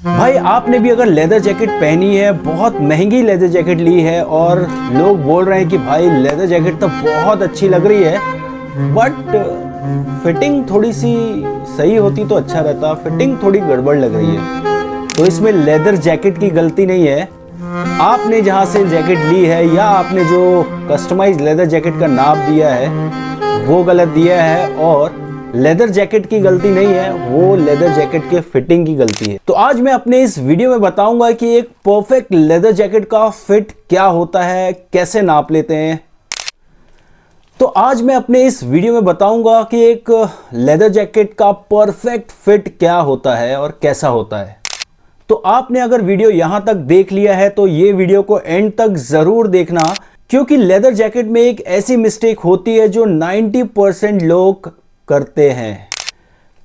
भाई आपने भी अगर लेदर जैकेट पहनी है, बहुत महंगी लेदर जैकेट ली है और लोग बोल रहे हैं कि भाई लेदर जैकेट तो बहुत अच्छी लग रही है, बट फिटिंग थोड़ी सी सही होती तो अच्छा रहता, फिटिंग थोड़ी गड़बड़ लग रही है। तो इसमें लेदर जैकेट की गलती नहीं है, आपने जहाँ से जैकेट ली है या आपने जो कस्टमाइज लेदर जैकेट का नाप दिया है वो गलत दिया है, और लेदर जैकेट की गलती नहीं है, वो लेदर जैकेट के फिटिंग की गलती है। तो आज मैं अपने इस वीडियो में बताऊंगा कि एक परफेक्ट लेदर जैकेट का फिट क्या होता है, कैसे नाप लेते हैं। तो आज मैं अपने इस वीडियो में बताऊंगा कि एक लेदर जैकेट का परफेक्ट फिट क्या होता है और कैसा होता है। तो आपने अगर वीडियो यहां तक देख लिया है तो ये वीडियो को एंड तक जरूर देखना, क्योंकि लेदर जैकेट में एक ऐसी मिस्टेक होती है जो 90% लोग करते हैं।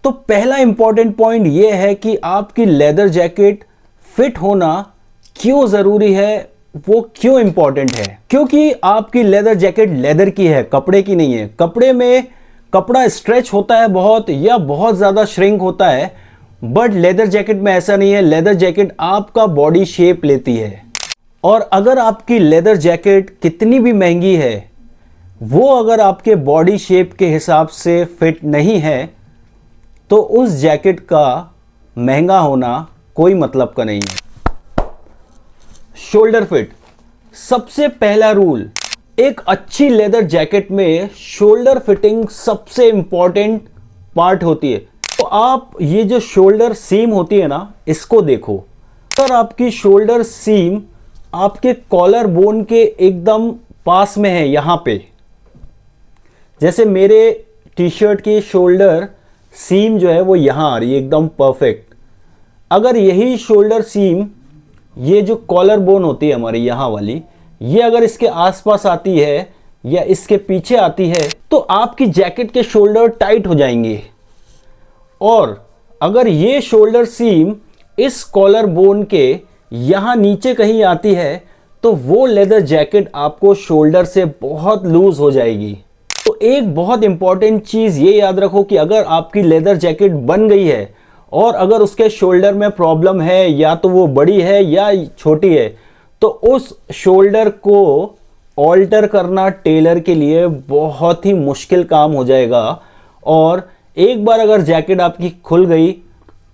तो पहला इंपॉर्टेंट पॉइंट यह है कि आपकी लेदर जैकेट फिट होना क्यों जरूरी है, वो क्यों इंपॉर्टेंट है। क्योंकि आपकी लेदर जैकेट लेदर की है, कपड़े की नहीं है। कपड़े में कपड़ा स्ट्रेच होता है बहुत या बहुत ज्यादा श्रिंक होता है, बट लेदर जैकेट में ऐसा नहीं है। लेदर जैकेट आपका बॉडी शेप लेती है, और अगर आपकी लेदर जैकेट कितनी भी महंगी है, वो अगर आपके बॉडी शेप के हिसाब से फिट नहीं है तो उस जैकेट का महंगा होना कोई मतलब का नहीं है। शोल्डर फिट, सबसे पहला रूल, एक अच्छी लेदर जैकेट में शोल्डर फिटिंग सबसे इंपॉर्टेंट पार्ट होती है। तो आप ये जो शोल्डर सीम होती है ना, इसको देखो। अगर आपकी शोल्डर सीम आपके कॉलर बोन के एकदम पास में है, यहां पे, जैसे मेरे टी शर्ट की शोल्डर सीम जो है वो यहां आ रही है एकदम परफेक्ट। अगर यही शोल्डर सीम, ये जो कॉलर बोन होती है हमारी यहां वाली, ये अगर इसके आसपास आती है या इसके पीछे आती है तो आपकी जैकेट के शोल्डर टाइट हो जाएंगे। और अगर ये शोल्डर सीम इस कॉलर बोन के यहां नीचे कहीं आती है तो वो लेदर जैकेट आपको शोल्डर से बहुत लूज हो जाएगी। तो एक बहुत इंपॉर्टेंट चीज ये याद रखो कि अगर आपकी लेदर जैकेट बन गई है और अगर उसके शोल्डर में प्रॉब्लम है, या तो वो बड़ी है या छोटी है, तो उस शोल्डर को ऑल्टर करना टेलर के लिए बहुत ही मुश्किल काम हो जाएगा। और एक बार अगर जैकेट आपकी खुल गई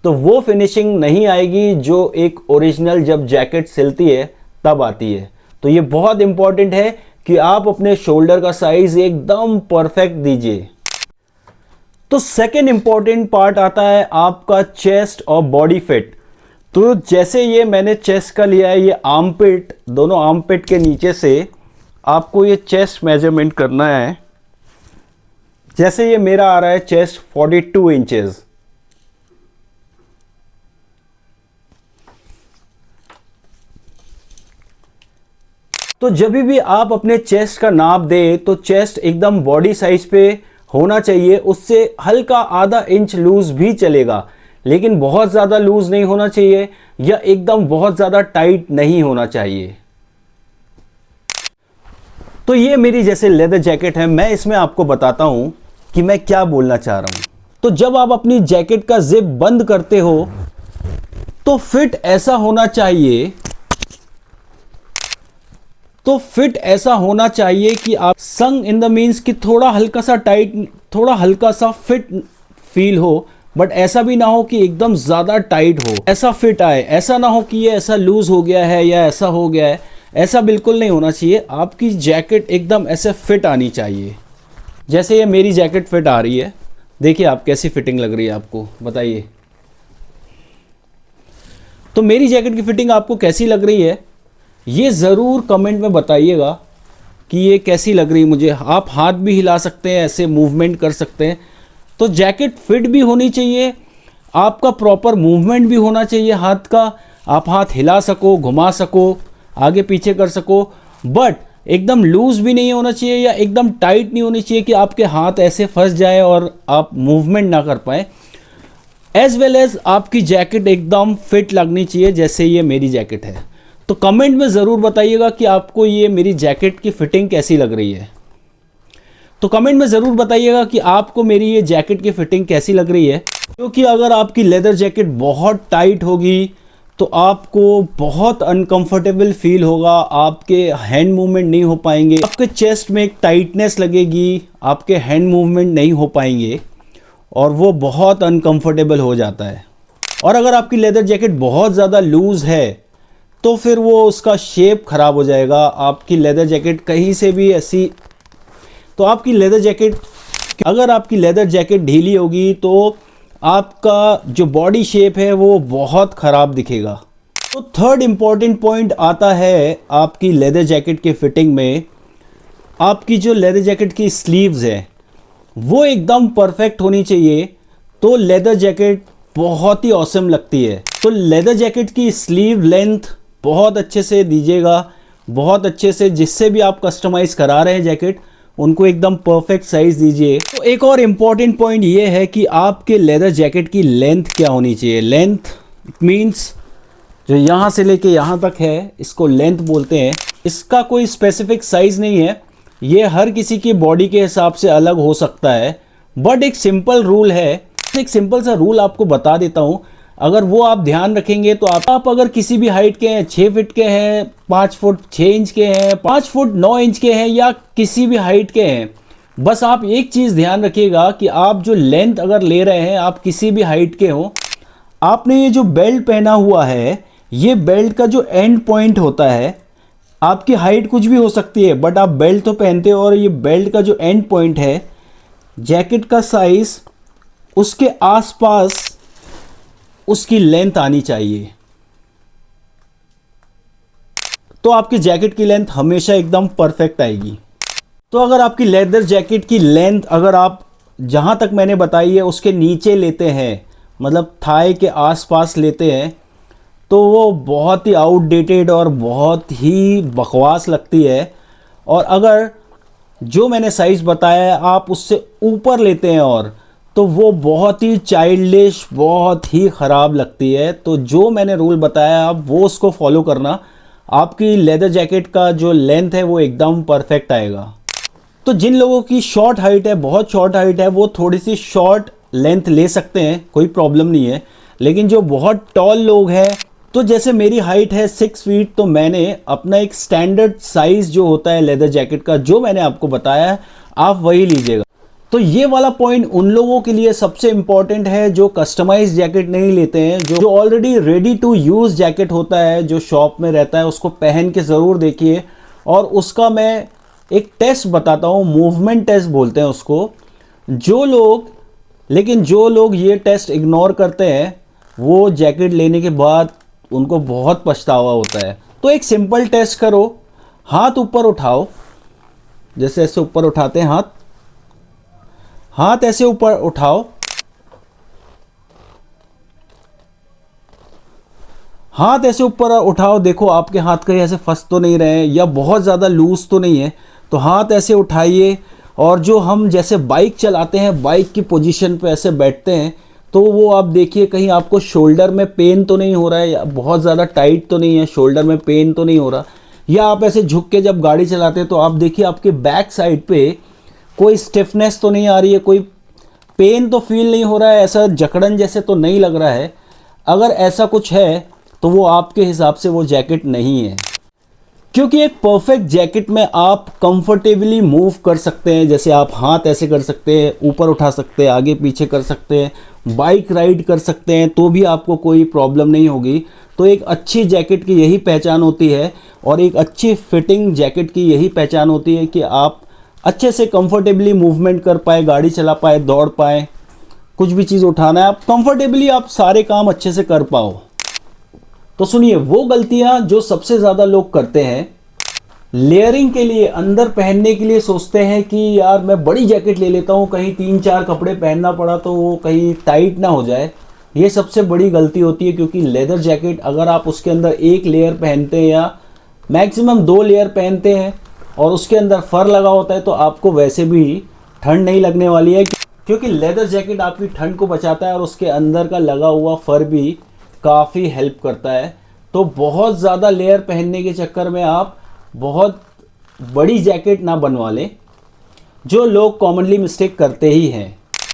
तो वो फिनिशिंग नहीं आएगी जो एक ओरिजिनल जब जैकेट सिलती है तब आती है। तो ये बहुत इंपॉर्टेंट है कि आप अपने शोल्डर का साइज एकदम परफेक्ट दीजिए। तो सेकेंड इंपॉर्टेंट पार्ट आता है आपका चेस्ट और बॉडी फिट। तो जैसे ये मैंने चेस्ट का लिया है, ये आर्मपिट, दोनों आर्मपिट के नीचे से आपको ये चेस्ट मेजरमेंट करना है। जैसे ये मेरा आ रहा है चेस्ट 42 इंचेस। तो जब भी आप अपने चेस्ट का नाप दें तो चेस्ट एकदम बॉडी साइज पे होना चाहिए, उससे हल्का आधा इंच लूज भी चलेगा, लेकिन बहुत ज़्यादा लूज नहीं होना चाहिए या एकदम बहुत ज़्यादा टाइट नहीं होना चाहिए। तो ये मेरी जैसे लेदर जैकेट है, मैं इसमें आपको बताता हूं कि मैं क्या बोलना चाह रहा हूं। तो जब आप अपनी जैकेट का जिप बंद करते हो तो फिट ऐसा होना चाहिए, कि आप संग इन द मीन्स कि थोड़ा हल्का सा टाइट, थोड़ा हल्का सा फिट फील हो, बट ऐसा भी ना हो कि एकदम ज़्यादा टाइट हो, ऐसा फिट आए। ऐसा ना हो कि ये ऐसा लूज हो गया है या ऐसा हो गया है, ऐसा बिल्कुल नहीं होना चाहिए। आपकी जैकेट एकदम ऐसे फिट आनी चाहिए। जैसे ये मेरी जैकेट फिट आ रही है, देखिए आप कैसी फिटिंग लग रही है, आपको बताइए। तो मेरी जैकेट की फिटिंग आपको कैसी लग रही है ये ज़रूर कमेंट में बताइएगा कि ये कैसी लग रही है मुझे। आप हाथ भी हिला सकते हैं, ऐसे मूवमेंट कर सकते हैं। तो जैकेट फिट भी होनी चाहिए, आपका प्रॉपर मूवमेंट भी होना चाहिए हाथ का, आप हाथ हिला सको, घुमा सको, आगे पीछे कर सको, बट एकदम लूज भी नहीं होना चाहिए या एकदम टाइट नहीं होनी चाहिए कि आपके हाथ ऐसे फंस जाए और आप मूवमेंट ना कर पाए। एज वेल एज आपकी जैकेट एकदम फिट लगनी चाहिए, जैसे ये मेरी जैकेट है। तो कमेंट में ज़रूर बताइएगा कि आपको ये मेरी जैकेट की फिटिंग कैसी लग रही है। तो कमेंट में ज़रूर बताइएगा कि आपको मेरी ये जैकेट की फिटिंग कैसी लग रही है। क्योंकि अगर आपकी लेदर जैकेट बहुत टाइट होगी तो आपको बहुत अनकंफर्टेबल फील होगा, आपके हैंड मूवमेंट नहीं हो पाएंगे, आपके चेस्ट में एक टाइटनेस लगेगी, आपके हैंड मूवमेंट नहीं हो पाएंगे और वो बहुत अनकंफर्टेबल हो जाता है। और अगर आपकी लेदर जैकेट बहुत ज़्यादा लूज़ है तो फिर वो उसका शेप ख़राब हो जाएगा। आपकी लेदर जैकेट कहीं से भी ऐसी, तो आपकी लेदर जैकेट, अगर आपकी लेदर जैकेट ढीली होगी तो आपका जो बॉडी शेप है वो बहुत ख़राब दिखेगा। तो थर्ड इम्पॉर्टेंट पॉइंट आता है आपकी लेदर जैकेट के फिटिंग में, आपकी जो लेदर जैकेट की स्लीव्स है वो एकदम परफेक्ट होनी चाहिए, तो लेदर जैकेट बहुत ही ऑसम लगती है। तो लेदर जैकेट की स्लीव लेंथ बहुत अच्छे से दीजिएगा, बहुत अच्छे से, जिससे भी आप कस्टमाइज़ करा रहे हैं जैकेट उनको एकदम परफेक्ट साइज़ दीजिए। तो एक और इम्पॉर्टेंट पॉइंट ये है कि आपके लेदर जैकेट की लेंथ क्या होनी चाहिए। लेंथ मीन्स जो यहाँ से लेके यहाँ तक है इसको लेंथ बोलते हैं। इसका कोई स्पेसिफिक साइज़ नहीं है, ये हर किसी की बॉडी के हिसाब से अलग हो सकता है, बट एक सिंपल रूल है, एक सिंपल सा रूल आपको बता देता हूँ। अगर वो आप ध्यान रखेंगे तो आप अगर किसी भी हाइट के हैं, 6 फीट के हैं, 5 फुट 6 इंच के हैं, 5 फुट 9 इंच के हैं या किसी भी हाइट के हैं, बस आप एक चीज़ ध्यान रखिएगा कि आप जो लेंथ अगर ले रहे हैं, आप किसी भी हाइट के हो, आपने ये जो बेल्ट पहना हुआ है, ये बेल्ट का जो एंड पॉइंट होता है, आपकी हाइट कुछ भी हो सकती है बट आप बेल्ट तो पहनते हो, और ये बेल्ट का जो एंड पॉइंट है, जैकेट का साइज़ उसके आसपास उसकी लेंथ आनी चाहिए। तो आपकी जैकेट की लेंथ हमेशा एकदम परफेक्ट आएगी। तो अगर आपकी लेदर जैकेट की लेंथ अगर आप जहां तक मैंने बताई है उसके नीचे लेते हैं, मतलब थाई के आसपास लेते हैं, तो वो बहुत ही आउटडेटेड और बहुत ही बकवास लगती है। और अगर जो मैंने साइज़ बताया है आप उससे ऊपर लेते हैं और, तो वो बहुत ही चाइल्डिश, बहुत ही ख़राब लगती है। तो जो मैंने रूल बताया आप वो उसको फॉलो करना, आपकी लेदर जैकेट का जो लेंथ है वो एकदम परफेक्ट आएगा। तो जिन लोगों की शॉर्ट हाइट है, बहुत शॉर्ट हाइट है, वो थोड़ी सी शॉर्ट लेंथ ले सकते हैं, कोई प्रॉब्लम नहीं है। लेकिन जो बहुत टॉल लोग हैं, तो जैसे मेरी हाइट है 6 फीट, तो मैंने अपना एक स्टैंडर्ड साइज़ जो होता है लेदर जैकेट का, जो मैंने आपको बताया है, आप वही लीजिएगा। तो ये वाला पॉइंट उन लोगों के लिए सबसे इम्पॉर्टेंट है जो कस्टमाइज जैकेट नहीं लेते हैं, जो already ready to use jacket होता है जो शॉप में रहता है, उसको पहन के ज़रूर देखिए। और उसका मैं एक टेस्ट बताता हूँ, मूवमेंट टेस्ट बोलते हैं उसको। जो लोग ये टेस्ट इग्नोर करते हैं वो जैकेट लेने के बाद उनको बहुत पछतावा होता है। तो एक सिंपल टेस्ट करो, हाथ ऊपर उठाओ, जैसे ऐसे ऊपर उठाते हैं हाथ ऐसे ऊपर उठाओ, हाथ ऐसे ऊपर उठाओ, देखो आपके हाथ कहीं ऐसे फंस तो नहीं रहे हैं या बहुत ज़्यादा लूज तो नहीं है। तो हाथ ऐसे उठाइए, और जो हम जैसे बाइक चलाते हैं, बाइक की पोजीशन पे ऐसे बैठते हैं, तो वो आप देखिए कहीं आपको शोल्डर में पेन तो नहीं हो रहा है, या बहुत ज़्यादा टाइट तो नहीं है, शोल्डर में पेन तो नहीं हो रहा। या आप ऐसे झुक के जब गाड़ी चलाते हैं तो आप देखिए आपके बैक साइड पे कोई स्टिफनेस तो नहीं आ रही है, कोई पेन तो फील नहीं हो रहा है, ऐसा जकड़न जैसे तो नहीं लग रहा है। अगर ऐसा कुछ है तो वो आपके हिसाब से वो जैकेट नहीं है, क्योंकि एक परफेक्ट जैकेट में आप कंफर्टेबली मूव कर सकते हैं। जैसे आप हाथ ऐसे कर सकते हैं, ऊपर उठा सकते हैं, आगे पीछे कर सकते हैं, बाइक राइड कर सकते हैं, तो भी आपको कोई प्रॉब्लम नहीं होगी। तो एक अच्छी जैकेट की यही पहचान होती है, और एक अच्छी फिटिंग जैकेट की यही पहचान होती है कि आप अच्छे से कंफर्टेबली मूवमेंट कर पाए, गाड़ी चला पाए, दौड़ पाए, कुछ भी चीज़ उठाना है आप कंफर्टेबली, आप सारे काम अच्छे से कर पाओ। तो सुनिए, वो गलतियां जो सबसे ज़्यादा लोग करते हैं, लेयरिंग के लिए, अंदर पहनने के लिए सोचते हैं कि यार मैं बड़ी जैकेट ले लेता हूँ, कहीं 3-4 कपड़े पहनना पड़ा तो वो कहीं टाइट ना हो जाए। ये सबसे बड़ी गलती होती है, क्योंकि लेदर जैकेट अगर आप उसके अंदर एक लेयर पहनते हैं या मैक्सिमम 2 लेयर पहनते हैं और उसके अंदर फर लगा होता है, तो आपको वैसे भी ठंड नहीं लगने वाली है, क्योंकि लेदर जैकेट आपकी ठंड को बचाता है और उसके अंदर का लगा हुआ फर भी काफ़ी हेल्प करता है। तो बहुत ज़्यादा लेयर पहनने के चक्कर में आप बहुत बड़ी जैकेट ना बनवा लें, जो लोग कॉमनली मिस्टेक करते ही हैं।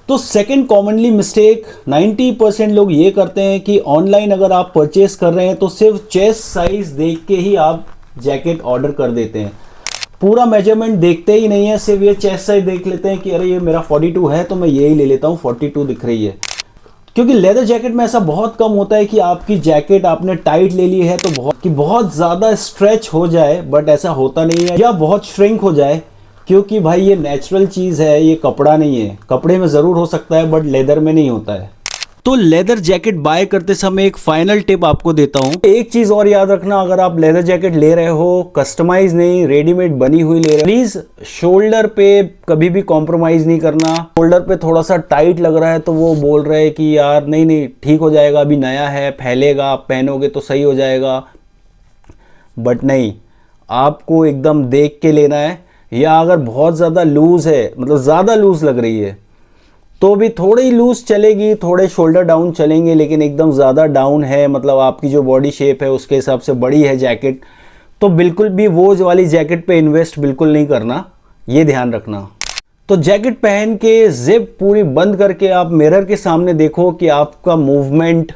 तो सेकंड कॉमनली मिस्टेक 90% लोग ये करते हैं कि ऑनलाइन अगर आप परचेस कर रहे हैं तो सिर्फ चेस्ट साइज देख के ही आप जैकेट ऑर्डर कर देते हैं, पूरा मेजरमेंट देखते ही नहीं है, सिर्फ ये चेस्ट साइज देख लेते हैं कि अरे ये मेरा 42 है तो मैं यही ले लेता हूँ, 42 दिख रही है। क्योंकि लेदर जैकेट में ऐसा बहुत कम होता है कि आपकी जैकेट आपने टाइट ले ली है तो बहुत ज़्यादा स्ट्रेच हो जाए, बट ऐसा होता नहीं है, या बहुत श्रिंक हो जाए, क्योंकि भाई ये नेचुरल चीज़ है, ये कपड़ा नहीं है। कपड़े में ज़रूर हो सकता है बट लेदर में नहीं होता है। तो लेदर जैकेट बाय करते समय एक फाइनल टिप आपको देता हूँ, एक चीज़ और याद रखना, अगर आप लेदर जैकेट ले रहे हो कस्टमाइज नहीं, रेडीमेड बनी हुई ले रहे हो, प्लीज़ शोल्डर पे कभी भी कॉम्प्रोमाइज़ नहीं करना। शोल्डर पे थोड़ा सा टाइट लग रहा है तो वो बोल रहे हैं कि यार नहीं नहीं ठीक हो जाएगा, अभी नया है, फैलेगा, आप पहनोगे तो सही हो जाएगा, बट नहीं, आपको एकदम देख के लेना है। या अगर बहुत ज़्यादा लूज़ है, मतलब ज़्यादा लूज़ लग रही है, तो भी थोड़ी लूज़ चलेगी, थोड़े शोल्डर डाउन चलेंगे, लेकिन एकदम ज़्यादा डाउन है, मतलब आपकी जो बॉडी शेप है उसके हिसाब से बड़ी है जैकेट, तो बिल्कुल भी वो वाली जैकेट पे इन्वेस्ट बिल्कुल नहीं करना, ये ध्यान रखना। तो जैकेट पहन के जिप पूरी बंद करके आप मिरर के सामने देखो कि आपका मूवमेंट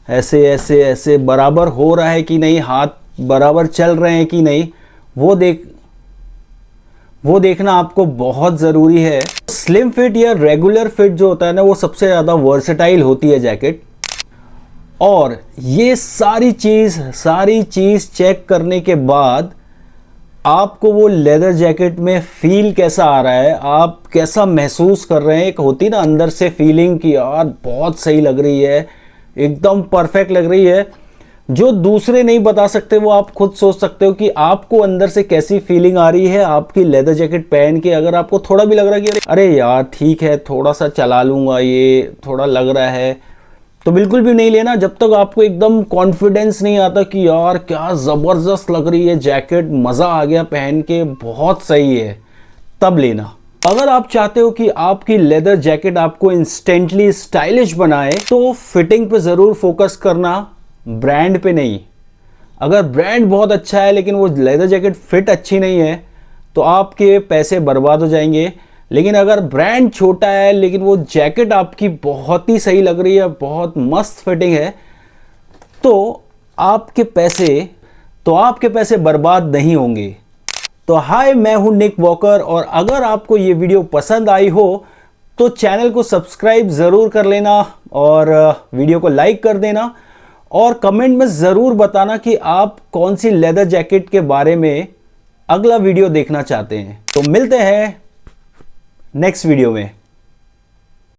ऐसे ऐसे ऐसे बराबर हो रहा है कि नहीं, हाथ बराबर चल रहे हैं कि नहीं, वो देखना आपको बहुत ज़रूरी है। स्लिम फिट या रेगुलर फिट जो होता है ना, वो सबसे ज़्यादा वर्सेटाइल होती है जैकेट। और ये सारी चीज़ चेक करने के बाद आपको वो लेदर जैकेट में फील कैसा आ रहा है, आप कैसा महसूस कर रहे हैं, एक होती ना अंदर से फीलिंग कि यार बहुत सही लग रही है, एकदम परफेक्ट लग रही है, जो दूसरे नहीं बता सकते वो आप खुद सोच सकते हो कि आपको अंदर से कैसी फीलिंग आ रही है आपकी लेदर जैकेट पहन के। अगर आपको थोड़ा भी लग रहा है कि अरे यार ठीक है, थोड़ा सा चला लूँगा, ये थोड़ा लग रहा है, तो बिल्कुल भी नहीं लेना जब तक आपको एकदम कॉन्फिडेंस नहीं आता कि यार क्या ज़बरदस्त लग रही है जैकेट, मज़ा आ गया पहन के, बहुत सही है, तब लेना। अगर आप चाहते हो कि आपकी लेदर जैकेट आपको इंस्टेंटली स्टाइलिश बनाए तो फिटिंग पे ज़रूर फोकस करना, ब्रांड पे नहीं। अगर ब्रांड बहुत अच्छा है लेकिन वो लेदर जैकेट फिट अच्छी नहीं है तो आपके पैसे बर्बाद हो जाएंगे। लेकिन अगर ब्रांड छोटा है लेकिन वो जैकेट आपकी बहुत ही सही लग रही है, बहुत मस्त फिटिंग है, तो आपके पैसे बर्बाद नहीं होंगे। तो हाय, मैं हूं निक वॉकर, और अगर आपको ये वीडियो पसंद आई हो तो चैनल को सब्सक्राइब ज़रूर कर लेना और वीडियो को लाइक कर देना, और कमेंट में ज़रूर बताना कि आप कौन सी लेदर जैकेट के बारे में अगला वीडियो देखना चाहते हैं। तो मिलते हैं नेक्स्ट वीडियो में।